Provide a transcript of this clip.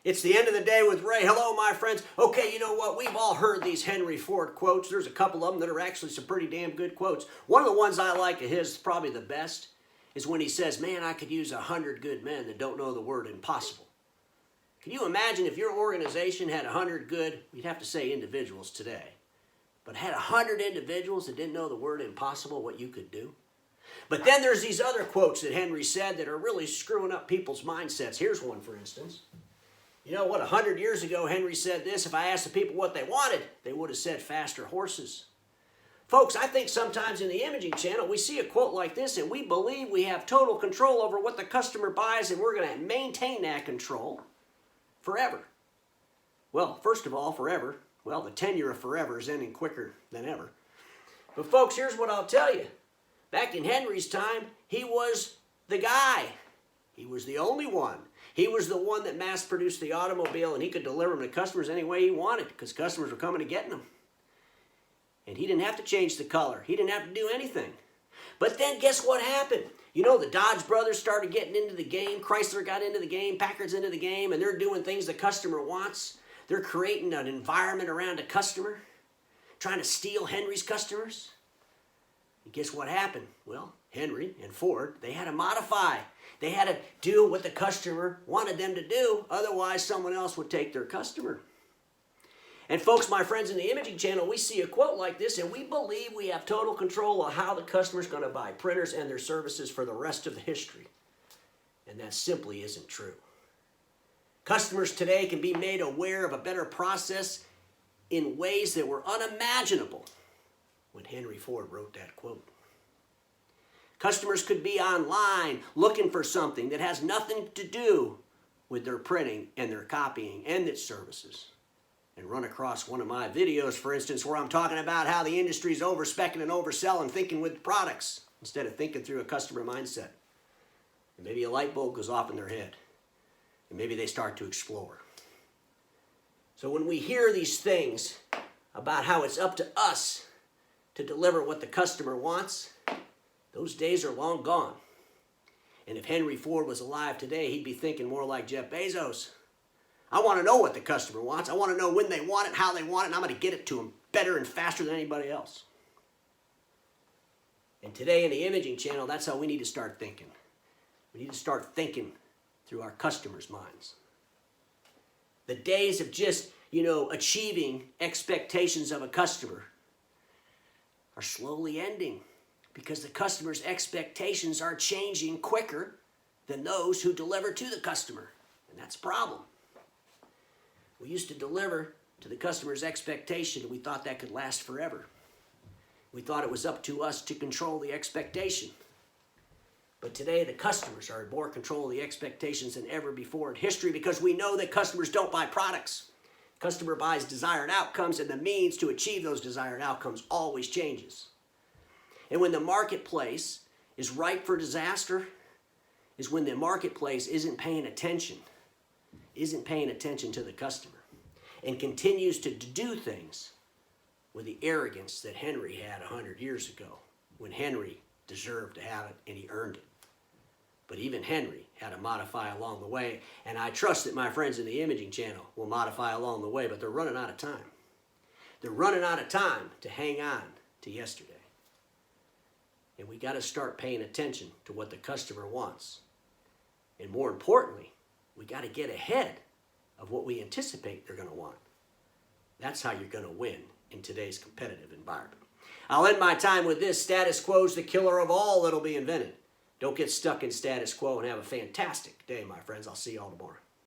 It's the end of the day with Ray. Hello, my friends. Okay, you know what? We've all heard these Henry Ford quotes. There's a couple of them that are actually some pretty damn good quotes. One of the ones I like of his, probably the best, is when he says, man, I could use 100 good men that don't know the word impossible. Can you imagine if your organization had 100 good, you'd have to say individuals today, but had 100 individuals that didn't know the word impossible, what you could do? But then there's these other quotes that Henry said that are really screwing up people's mindsets. Here's one, for instance. You know what, 100 years ago, Henry said this: if I asked the people what they wanted, they would have said faster horses. Folks, I think sometimes in the imaging channel, we see a quote like this and we believe we have total control over what the customer buys and we're going to maintain that control forever. Well, first of all, forever. Well, the tenure of forever is ending quicker than ever. But folks, here's what I'll tell you. Back in Henry's time, he was the guy. He was the only one. He was the one that mass-produced the automobile, and he could deliver them to customers any way he wanted because customers were coming to getting them. And he didn't have to change the color. He didn't have to do anything. But then guess what happened? You know, the Dodge brothers started getting into the game. Chrysler got into the game. Packard's into the game, and they're doing things the customer wants. They're creating an environment around a customer, trying to steal Henry's customers. And guess what happened? Well, Henry and Ford, they had to modify. They had to do what the customer wanted them to do. Otherwise, someone else would take their customer. And folks, my friends in the imaging channel, we see a quote like this and we believe we have total control of how the customer's going to buy printers and their services for the rest of the history. And that simply isn't true. Customers today can be made aware of a better process in ways that were unimaginable when Henry Ford wrote that quote. Customers could be online looking for something that has nothing to do with their printing and their copying and its services, and run across one of my videos, for instance, where I'm talking about how the industry's overspeccing and overselling, thinking with products instead of thinking through a customer mindset. And maybe a light bulb goes off in their head, and maybe they start to explore. So when we hear these things about how it's up to us to deliver what the customer wants, those days are long gone. And if Henry Ford was alive today, he'd be thinking more like Jeff Bezos. I want to know what the customer wants. I want to know when they want it, how they want it, and I'm going to get it to them better and faster than anybody else. And today in the imaging channel, that's how we need to start thinking. We need to start thinking through our customers' minds. The days of just, achieving expectations of a customer are slowly ending, because the customer's expectations are changing quicker than those who deliver to the customer. And that's a problem. We used to deliver to the customer's expectation, and we thought that could last forever. We thought it was up to us to control the expectation. But today, the customers are in more control of the expectations than ever before in history, because we know that customers don't buy products. Customer buys desired outcomes, and the means to achieve those desired outcomes always changes. And when the marketplace is ripe for disaster, is when the marketplace isn't paying attention to the customer, and continues to do things with the arrogance that Henry had 100 years ago, when Henry deserved to have it and he earned it. But even Henry had to modify along the way, and I trust that my friends in the imaging channel will modify along the way, but they're running out of time. They're running out of time to hang on to yesterday. And we got to start paying attention to what the customer wants. And more importantly, we got to get ahead of what we anticipate they're going to want. That's how you're going to win in today's competitive environment. I'll end my time with this: status quo's the killer of all that'll be invented. Don't get stuck in status quo, and have a fantastic day, my friends. I'll see you all tomorrow.